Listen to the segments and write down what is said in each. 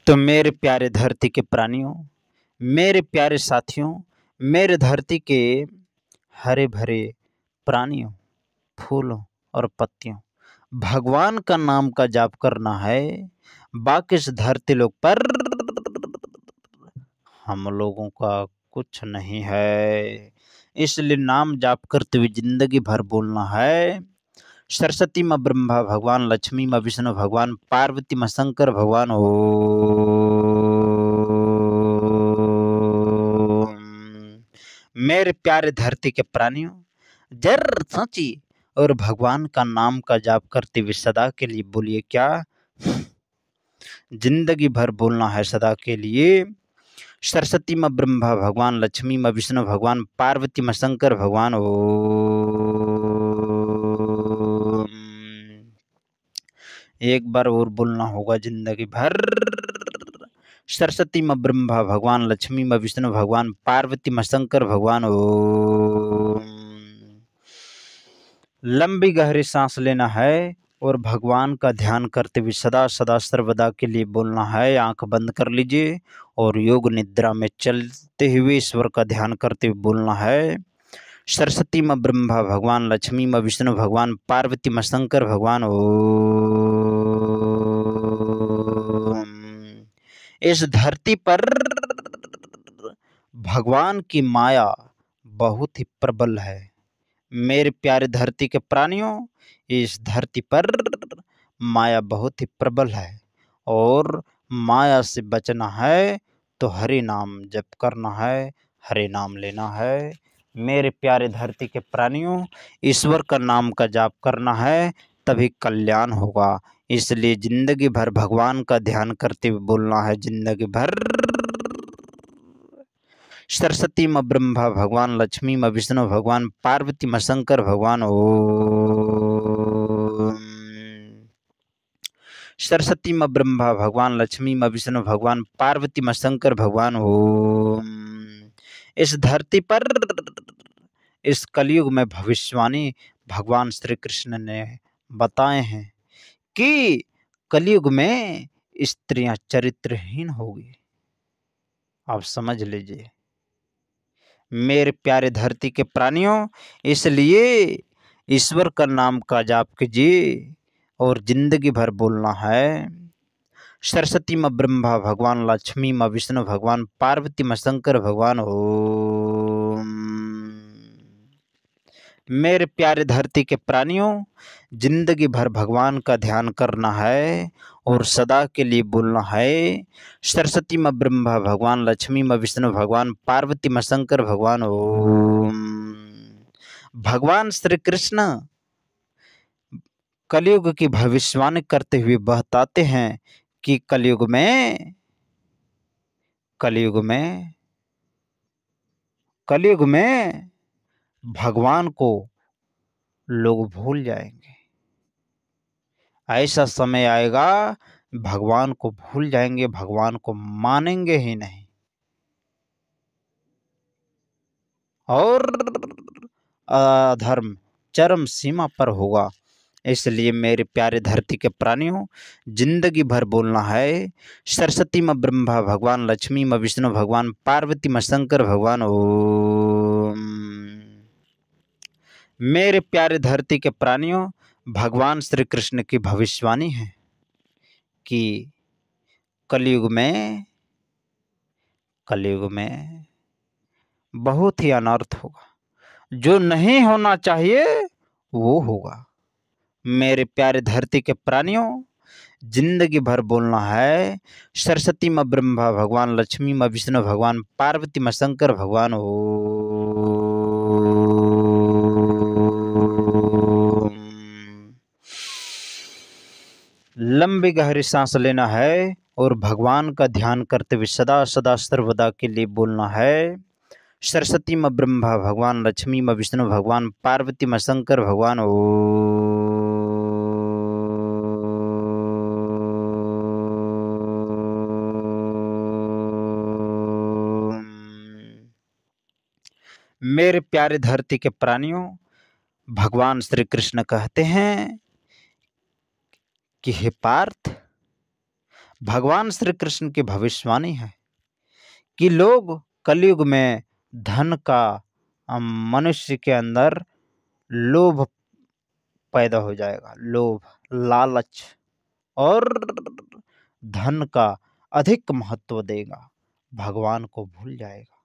तो मेरे प्यारे धरती के प्राणियों, मेरे प्यारे साथियों, मेरे धरती के हरे भरे प्राणियों, फूलों और पत्तियों, भगवान का नाम का जाप करना है। बाकी इस धरती लोक पर हम लोगों का कुछ नहीं है। इसलिए नाम जाप करते हुए जिंदगी भर बोलना है। सरस्वती माँ ब्रह्मा भगवान, लक्ष्मी माँ विष्णु भगवान, पार्वती माँ शंकर भगवान। मेरे प्यारे धरती के प्राणियों, जर सोची और भगवान का नाम का जाप करते हुए सदा के लिए बोलिए क्या? जिंदगी भर बोलना है सदा के लिए। सरस्वती माँ ब्रह्मा भगवान, लक्ष्मी माँ विष्णु भगवान, पार्वती माँ शंकर भगवान। एक बार और बोलना होगा जिंदगी भर। सरस्वती माँ ब्रह्मा भगवान, लक्ष्मी माँ विष्णु भगवान, पार्वती माँ शंकर भगवान। लंबी गहरी सांस लेना है और भगवान का ध्यान करते हुए सदा सदा सर्वदा के लिए बोलना है। आंख बंद कर लीजिए और योग निद्रा में चलते हुए ईश्वर का ध्यान करते हुए बोलना है। सरस्वती माँ ब्रह्मा भगवान, लक्ष्मी माँ विष्णु भगवान, पार्वती माँ शंकर भगवान। इस धरती पर भगवान की माया बहुत ही प्रबल है। मेरे प्यारे धरती के प्राणियों, इस धरती पर माया बहुत ही प्रबल है और माया से बचना है तो हरि नाम जप करना है, हरि नाम लेना है। मेरे प्यारे धरती के प्राणियों, ईश्वर का नाम का जाप करना है, तभी कल्याण होगा। इसलिए जिंदगी भर भगवान का ध्यान करते हुए बोलना है जिंदगी भर। सरस्वती माँ ब्रह्मा भगवान, लक्ष्मी माँ विष्णु भगवान, पार्वती माँ शंकर भगवान। ओम। सरस्वती माँ ब्रह्मा भगवान, लक्ष्मी माँ विष्णु भगवान, पार्वती माँ शंकर भगवान। ओम। इस धरती पर इस कलयुग में भविष्यवाणी भगवान श्री कृष्ण ने बताए हैं कि कलयुग में स्त्रियां चरित्रहीन होगी। आप समझ लीजिए मेरे प्यारे धरती के प्राणियों, इसलिए ईश्वर का नाम का जाप कीजिए और जिंदगी भर बोलना है। सरस्वती माँ ब्रह्मा भगवान, लक्ष्मी माँ विष्णु भगवान, पार्वती माँ शंकर भगवान। ओम। मेरे प्यारे धरती के प्राणियों, जिंदगी भर भगवान का ध्यान करना है और सदा के लिए बोलना है। सरस्वती माँ ब्रह्मा भगवान, लक्ष्मी माँ विष्णु भगवान, पार्वती माँ शंकर भगवान। ओम। भगवान श्री कृष्ण कलयुग की भविष्यवाणी करते हुए बताते हैं कि कलयुग में भगवान को लोग भूल जाएंगे। ऐसा समय आएगा भगवान को भूल जाएंगे, भगवान को मानेंगे ही नहीं और अधर्म चरम सीमा पर होगा। इसलिए मेरे प्यारे धरती के प्राणियों, जिंदगी भर बोलना है। सरस्वती माँ ब्रह्मा भगवान, लक्ष्मी माँ विष्णु भगवान, पार्वती माँ शंकर भगवान। ओम। मेरे प्यारे धरती के प्राणियों, भगवान श्री कृष्ण की भविष्यवाणी है कि कलयुग में बहुत ही अनर्थ होगा। जो नहीं होना चाहिए वो होगा। मेरे प्यारे धरती के प्राणियों, जिंदगी भर बोलना है। सरस्वती माँ ब्रह्मा भगवान, लक्ष्मी माँ विष्णु भगवान, पार्वती माँ शंकर भगवान। लंबी गहरी सांस लेना है और भगवान का ध्यान करते हुए सदा सदा सर्वदा के लिए बोलना है। सरस्वती माँ ब्रह्मा भगवान, लक्ष्मी माँ विष्णु भगवान, पार्वती माँ शंकर भगवान। मेरे प्यारे धरती के प्राणियों, भगवान श्री कृष्ण कहते हैं कि हे पार्थ, भगवान श्री कृष्ण की भविष्यवाणी है कि लोग कलयुग में धन का मनुष्य के अंदर लोभ पैदा हो जाएगा, लोभ, लालच, और धन का अधिक महत्व देगा, भगवान को भूल जाएगा।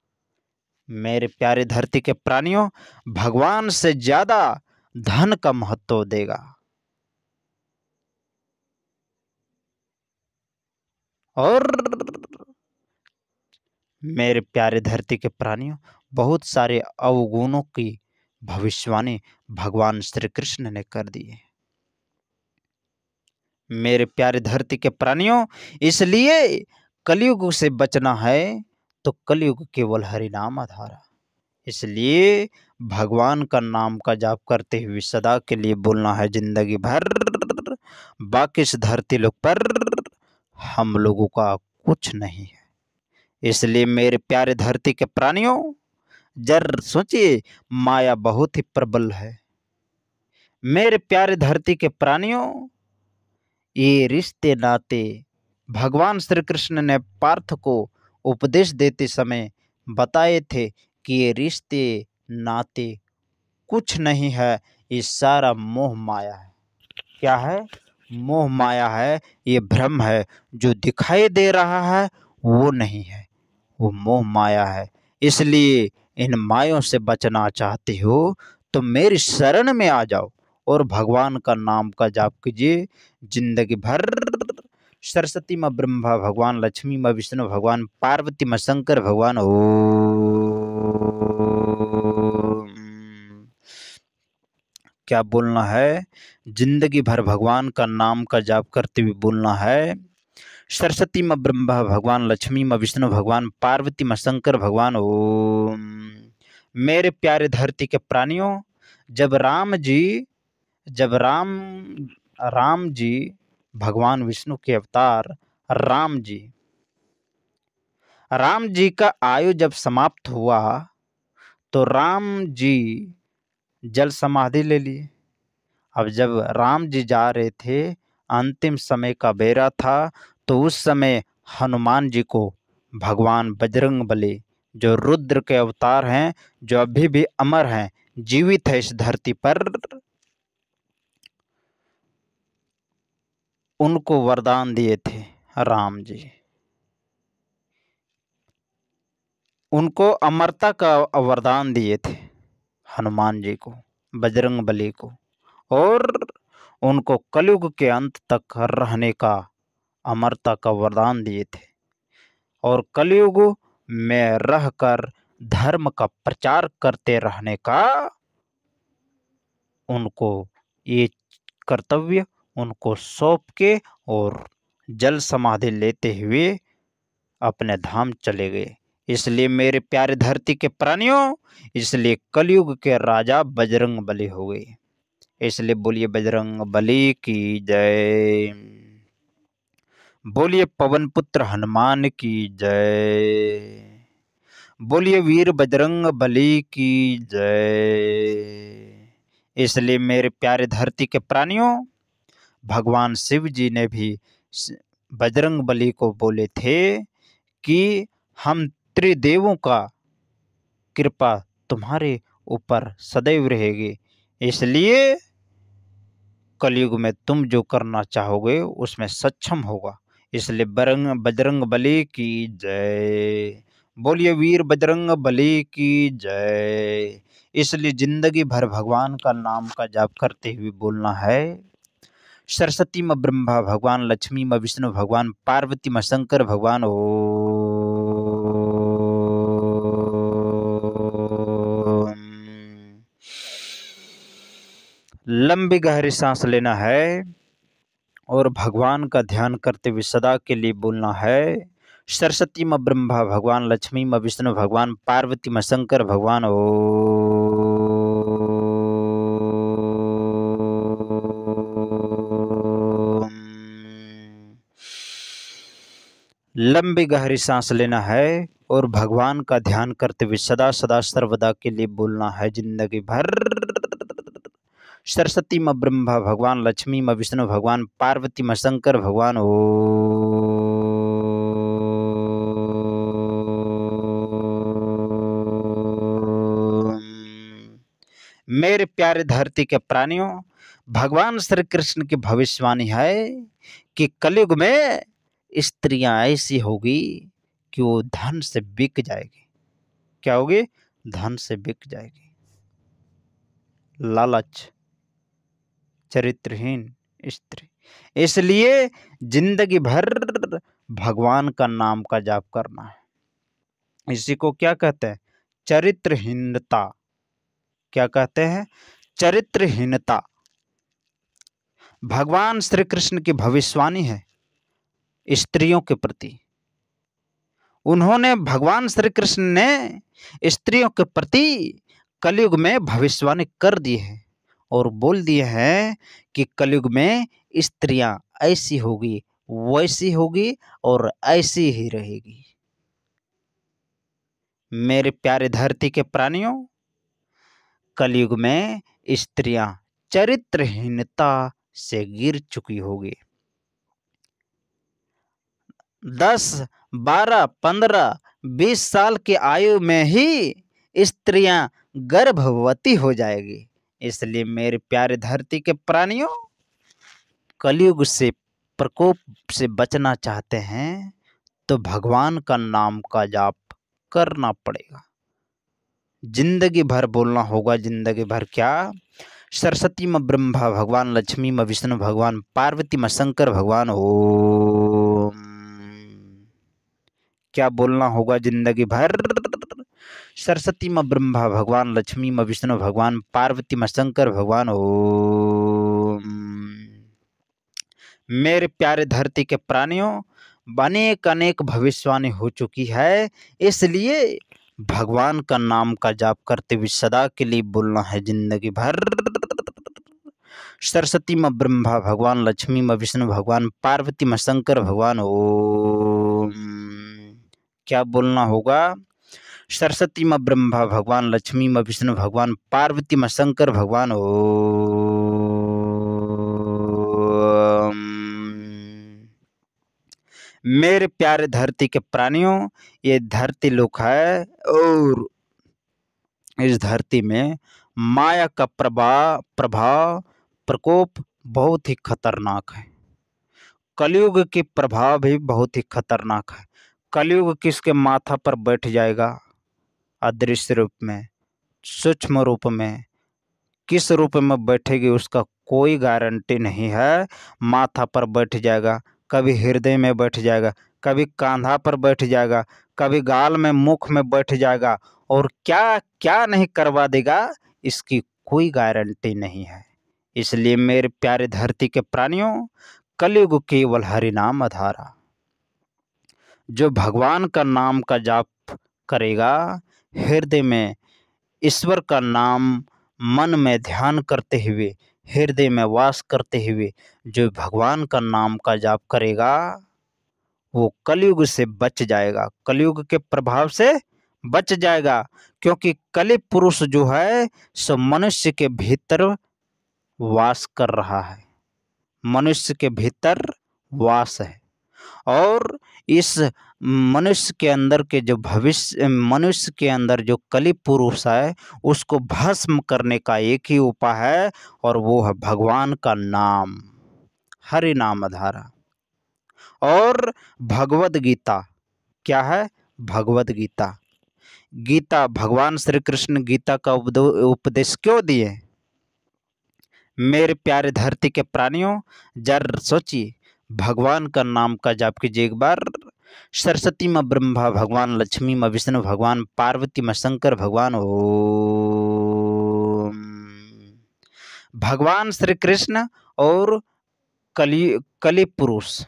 मेरे प्यारे धरती के प्राणियों, भगवान से ज्यादा धन का महत्व देगा। और मेरे प्यारे धरती के प्राणियों, बहुत सारे अवगुणों की भविष्यवाणी भगवान श्री कृष्ण ने कर दी है। मेरे प्यारे धरती के प्राणियों, इसलिए कलयुग से बचना है तो कलयुग केवल हरि नाम आधारा। इसलिए भगवान का नाम का जाप करते हुए सदा के लिए बोलना है जिंदगी भर, बाकी इस धरती लोग पर हम लोगों का कुछ नहीं है। इसलिए मेरे प्यारे धरती के प्राणियों, जर सोचिए, माया बहुत ही प्रबल है। मेरे प्यारे धरती के प्राणियों, ये रिश्ते नाते भगवान श्री कृष्ण ने पार्थ को उपदेश देते समय बताए थे कि ये रिश्ते नाते कुछ नहीं है, ये सारा मोह माया है। क्या है? मोह माया है, ये भ्रम है। जो दिखाई दे रहा है वो नहीं है, वो मोह माया है। इसलिए इन मायों से बचना चाहते हो तो मेरी शरण में आ जाओ और भगवान का नाम का जाप कीजिए जिंदगी भर। सरस्वती माँ ब्रह्मा भगवान, लक्ष्मी माँ विष्णु भगवान, पार्वती माँ शंकर भगवान। क्या बोलना है? जिंदगी भर भगवान का नाम का जाप करते हुए बोलना है, सरस्वती माँ ब्रह्मा भगवान, लक्ष्मी माँ विष्णु भगवान, पार्वती माँ शंकर भगवान। ओम। मेरे प्यारे धरती के प्राणियों, जब राम जी भगवान विष्णु के अवतार राम जी का आयु जब समाप्त हुआ तो राम जी जल समाधि ले लिए। अब जब राम जी जा रहे थे, अंतिम समय का बेरा था, तो उस समय हनुमान जी को भगवान बजरंगबली, जो रुद्र के अवतार हैं, जो अभी भी अमर हैं, जीवित है इस धरती पर, उनको वरदान दिए थे राम जी। उनको अमरता का वरदान दिए थे हनुमान जी को, बजरंगबली को, और उनको कलयुग के अंत तक रहने का, अमरता का वरदान दिए थे। और कलयुग में रहकर धर्म का प्रचार करते रहने का उनको ये कर्तव्य उनको सौंप के और जल समाधि लेते हुए अपने धाम चले गए। इसलिए मेरे प्यारे धरती के प्राणियों, इसलिए कलयुग के राजा बजरंगबली हो गए। इसलिए बोलिए बजरंगबली की जय, बोलिए पवन पुत्र हनुमान की जय, बोलिए वीर बजरंगबली की जय। इसलिए मेरे प्यारे धरती के प्राणियों, भगवान शिव जी ने भी बजरंगबली को बोले थे कि हम त्रिदेवों का कृपा तुम्हारे ऊपर सदैव रहेगी। इसलिए कलयुग में तुम जो करना चाहोगे उसमें सक्षम होगा। इसलिए बजरंगबली की जय, बोलिए वीर बजरंगबली की जय। इसलिए जिंदगी भर भगवान का नाम का जाप करते हुए बोलना है, सरस्वती माँ ब्रह्मा भगवान, लक्ष्मी माँ विष्णु भगवान, पार्वती माँ शंकर भगवान। लंबी गहरी सांस लेना है और भगवान का ध्यान करते हुए सदा के लिए बोलना है, सरस्वती माँ ब्रह्मा भगवान, लक्ष्मी माँ विष्णु भगवान, पार्वती माँ शंकर भगवान। लंबी गहरी सांस लेना है और भगवान का ध्यान करते हुए सदा सदा सर्वदा के लिए बोलना है जिंदगी भर, सरस्वती माँ ब्रह्मा भगवान, लक्ष्मी माँ विष्णु भगवान, पार्वती माँ शंकर भगवान। मेरे प्यारे धरती के प्राणियों, भगवान श्री कृष्ण की भविष्यवाणी है कि कलयुग में स्त्रियां ऐसी होगी कि वो धन से बिक जाएगी। क्या होगी? धन से बिक जाएगी। लालच, चरित्रहीन स्त्री। इसलिए जिंदगी भर भगवान का नाम का जाप करना है। इसी को क्या कहते हैं? चरित्रहीनता। क्या कहते हैं? चरित्रहीनता। भगवान श्री कृष्ण की भविष्यवाणी है स्त्रियों के प्रति। उन्होंने, भगवान श्री कृष्ण ने स्त्रियों के प्रति कलयुग में भविष्यवाणी कर दी है और बोल दिए हैं कि कलयुग में स्त्रियां ऐसी होगी, वैसी होगी और ऐसी ही रहेगी। मेरे प्यारे धरती के प्राणियों, कलयुग में स्त्रियां चरित्रहीनता से गिर चुकी होगी। 10, 12, 15, 20 साल की आयु में ही स्त्रियां गर्भवती हो जाएगी। इसलिए मेरे प्यारे धरती के प्राणियों, कलयुग से प्रकोप से बचना चाहते हैं तो भगवान का नाम का जाप करना पड़ेगा। जिंदगी भर बोलना होगा। जिंदगी भर क्या? सरस्वती माँ ब्रह्मा भगवान, लक्ष्मी माँ विष्णु भगवान, पार्वती माँ शंकर भगवान ओम। क्या बोलना होगा जिंदगी भर? सरस्वती माँ ब्रह्मा भगवान, लक्ष्मी माँ विष्णु भगवान, पार्वती माँ शंकर भगवान ओम। मेरे प्यारे धरती के प्राणियों, अनेक अनेक भविष्यवाणी हो चुकी है। इसलिए भगवान का नाम का जाप करते हुए सदा के लिए बोलना है जिंदगी भर। सरस्वती माँ ब्रह्मा भगवान, लक्ष्मी माँ विष्णु भगवान, पार्वती माँ शंकर भगवान ओम। क्या बोलना होगा? सरस्वती माँ ब्रह्मा भगवान, लक्ष्मी माँ विष्णु भगवान, पार्वती माँ शंकर भगवान ओम। मेरे प्यारे धरती के प्राणियों, ये धरती लोक है और इस धरती में माया का प्रभाव प्रकोप बहुत ही खतरनाक है। कलयुग के प्रभाव भी बहुत ही खतरनाक है। कलयुग किसके माथा पर बैठ जाएगा? अदृश्य रूप में, सूक्ष्म रूप में। किस रूप में बैठेगी उसका कोई गारंटी नहीं है। माथा पर बैठ जाएगा, कभी हृदय में बैठ जाएगा, कभी कांधा पर बैठ जाएगा, कभी गाल में, मुख में बैठ जाएगा और क्या क्या नहीं करवा देगा, इसकी कोई गारंटी नहीं है। इसलिए मेरे प्यारे धरती के प्राणियों, कलयुग केवल हरि नाम आधारा। जो भगवान का नाम का जाप करेगा, हृदय में ईश्वर का नाम मन में ध्यान करते हुए, हृदय में वास करते हुए जो भगवान का नाम का जाप करेगा, वो कलयुग से बच जाएगा, कलयुग के प्रभाव से बच जाएगा। क्योंकि कलि पुरुष जो है सो मनुष्य के भीतर वास कर रहा है, मनुष्य के भीतर वास है। और इस मनुष्य के अंदर के जो मनुष्य के अंदर जो कलि पुरुष है, उसको भस्म करने का एक ही उपाय है और वो है भगवान का नाम, हरि नाम आधारा। और भगवद गीता क्या है? भगवद गीता। गीता, भगवान श्री कृष्ण गीता का उपदेश क्यों दिए? मेरे प्यारे धरती के प्राणियों, जरा सोचिए, भगवान का नाम का जाप कीजिए एक बार। सरस्वती माँ ब्रह्मा भगवान, लक्ष्मी माँ विष्णु भगवान, पार्वती माँ शंकर भगवान ओम। भगवान श्री कृष्ण और कलि पुरुष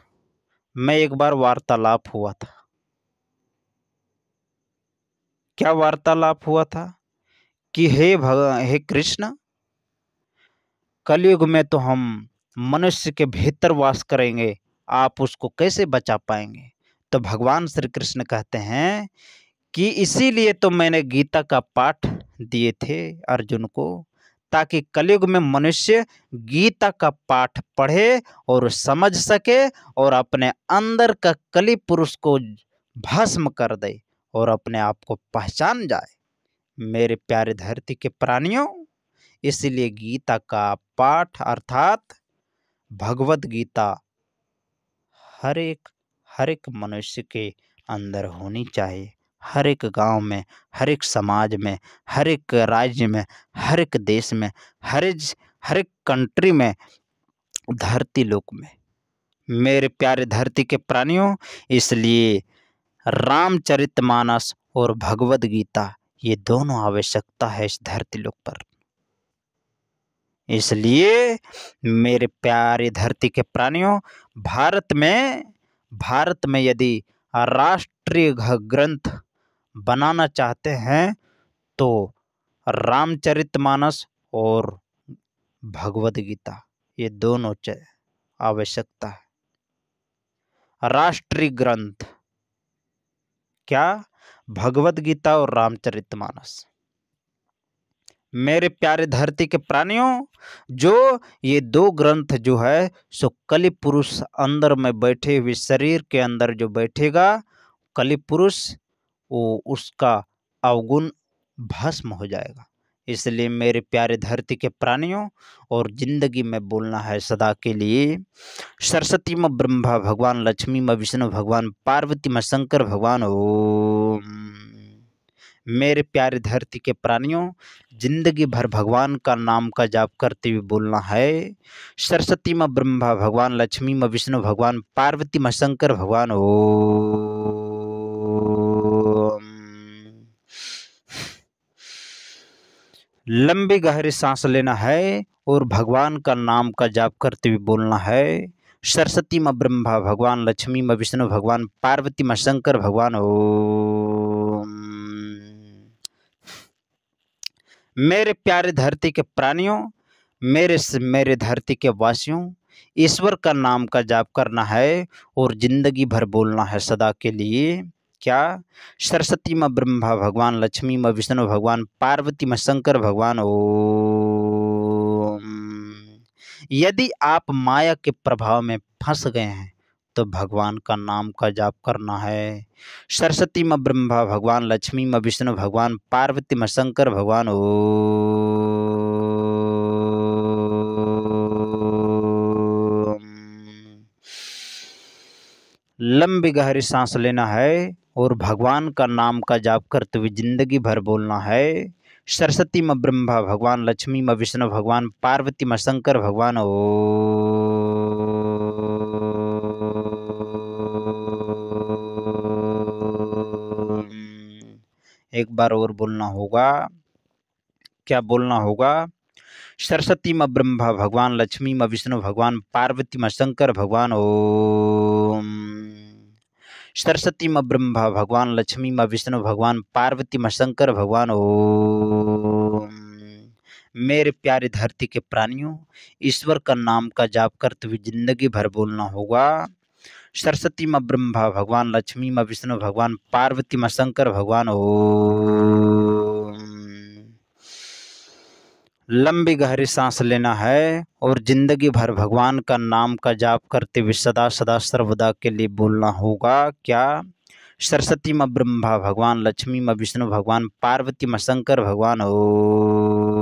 में एक बार वार्तालाप हुआ था। क्या वार्तालाप हुआ था? कि हे कृष्ण, कलयुग में तो हम मनुष्य के भीतर वास करेंगे, आप उसको कैसे बचा पाएंगे? तो भगवान श्री कृष्ण कहते हैं कि इसीलिए तो मैंने गीता का पाठ दिए थे अर्जुन को, ताकि कलयुग में मनुष्य गीता का पाठ पढ़े और समझ सके और अपने अंदर का कलि पुरुष को भस्म कर दे और अपने आप को पहचान जाए। मेरे प्यारे धरती के प्राणियों, इसलिए गीता का पाठ अर्थात भगवत गीता हर एक मनुष्य के अंदर होनी चाहिए। हर एक गांव में, हर एक समाज में, हर एक राज्य में, हर एक देश में, हर एक कंट्री में, धरती लोक में। मेरे प्यारे धरती के प्राणियों, इसलिए रामचरितमानस और भगवत गीता ये दोनों आवश्यकता है इस धरती लोक पर। इसलिए मेरे प्यारे धरती के प्राणियों, भारत में यदि राष्ट्रीय ग्रंथ बनाना चाहते हैं तो रामचरितमानस और भगवत गीता ये दोनों आवश्यकता है। राष्ट्रीय ग्रंथ क्या? भगवत गीता और रामचरितमानस। मेरे प्यारे धरती के प्राणियों, जो ये दो ग्रंथ जो है सो कलि पुरुष अंदर में बैठे हुए शरीर के अंदर जो बैठेगा कलि पुरुष, वो उसका अवगुण भस्म हो जाएगा। इसलिए मेरे प्यारे धरती के प्राणियों, और जिंदगी में बोलना है सदा के लिए, सरस्वती माँ ब्रह्मा भगवान, लक्ष्मी माँ विष्णु भगवान, पार्वती माँ शंकर भगवान ओम। मेरे प्यारे धरती के प्राणियों, जिंदगी भर भगवान का नाम का जाप करते हुए बोलना है, सरस्वती माँ ब्रह्मा भगवान, लक्ष्मी माँ विष्णु भगवान, पार्वती माँ शंकर भगवान ओम। लंबी गहरी सांस लेना है और भगवान का नाम का जाप करते हुए बोलना है, सरस्वती माँ ब्रह्मा भगवान, लक्ष्मी माँ विष्णु भगवान, पार्वती माँ शंकर भगवान ओम। मेरे प्यारे धरती के प्राणियों, मेरे धरती के वासियों, ईश्वर का नाम का जाप करना है और जिंदगी भर बोलना है सदा के लिए क्या? सरस्वती माँ ब्रह्मा भगवान, लक्ष्मी माँ विष्णु भगवान, पार्वती माँ शंकर भगवान ओम। यदि आप माया के प्रभाव में फंस गए हैं तो भगवान का नाम का जाप करना है, सरस्वती माँ ब्रह्मा भगवान, लक्ष्मी माँ विष्णु भगवान, पार्वती माँ शंकर भगवान ओम। लंबी गहरी सांस लेना है और भगवान का नाम का जाप करते हुए जिंदगी भर बोलना है, सरस्वती माँ ब्रह्मा भगवान, लक्ष्मी माँ विष्णु भगवान, पार्वती माँ शंकर भगवान ओम। एक बार और बोलना होगा। क्या बोलना होगा? सरस्वती माँ ब्रह्मा भगवान, लक्ष्मी माँ विष्णु भगवान, पार्वती माँ शंकर भगवान ओम। सरस्वती माँ ब्रह्मा भगवान, लक्ष्मी माँ विष्णु भगवान, पार्वती माँ शंकर भगवान ओम। मेरे प्यारे धरती के प्राणियों, ईश्वर का नाम का जाप करते हुए जिंदगी भर बोलना होगा, सरस्वती माँ ब्रह्मा भगवान, लक्ष्मी माँ विष्णु भगवान, पार्वती माँ शंकर भगवान ओम। लंबी गहरी सांस लेना है और जिंदगी भर भगवान का नाम का जाप करते हुए सदा सदा सर्वदा के लिए बोलना होगा क्या? सरस्वती माँ ब्रह्मा भगवान, लक्ष्मी माँ विष्णु भगवान, पार्वती माँ शंकर भगवान ओम।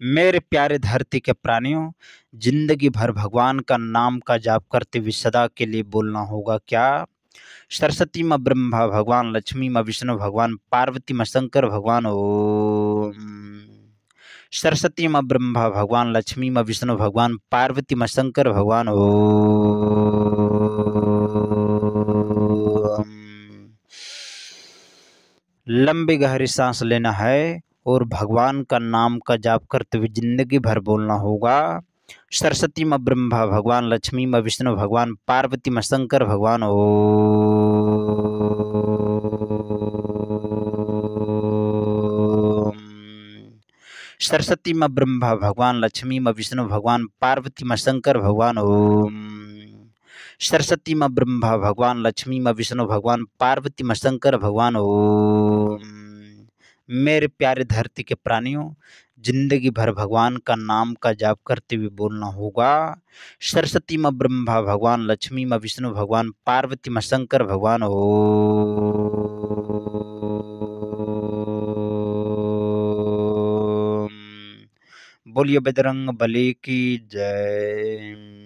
मेरे प्यारे धरती के प्राणियों, जिंदगी भर भगवान का नाम का जाप करते हुए सदा के लिए बोलना होगा क्या? सरस्वती माँ ब्रह्मा भगवान, लक्ष्मी माँ विष्णु भगवान, पार्वती माँ शंकर भगवान ओम। सरस्वती माँ ब्रह्मा भगवान, लक्ष्मी माँ विष्णु भगवान, पार्वती माँ शंकर भगवान ओम। लंबी गहरी सांस लेना है और भगवान का नाम का जाप करते हुए जिंदगी भर बोलना होगा, सरस्वती माँ ब्रह्मा भगवान, लक्ष्मी माँ विष्णु भगवान, पार्वती माँ शंकर भगवान ओम। सरस्वती माँ ब्रह्मा भगवान, लक्ष्मी माँ विष्णु भगवान, पार्वती माँ शंकर भगवान ओम। सरस्वती माँ ब्रह्मा भगवान, लक्ष्मी माँ विष्णु भगवान, पार्वती माँ शंकर भगवान ओम। मेरे प्यारे धरती के प्राणियों, जिंदगी भर भगवान का नाम का जाप करते हुए बोलना होगा, सरस्वती माँ ब्रह्मा भगवान, लक्ष्मी माँ विष्णु भगवान, पार्वती माँ शंकर भगवान ओम। बोलिए बजरंग बली की जय।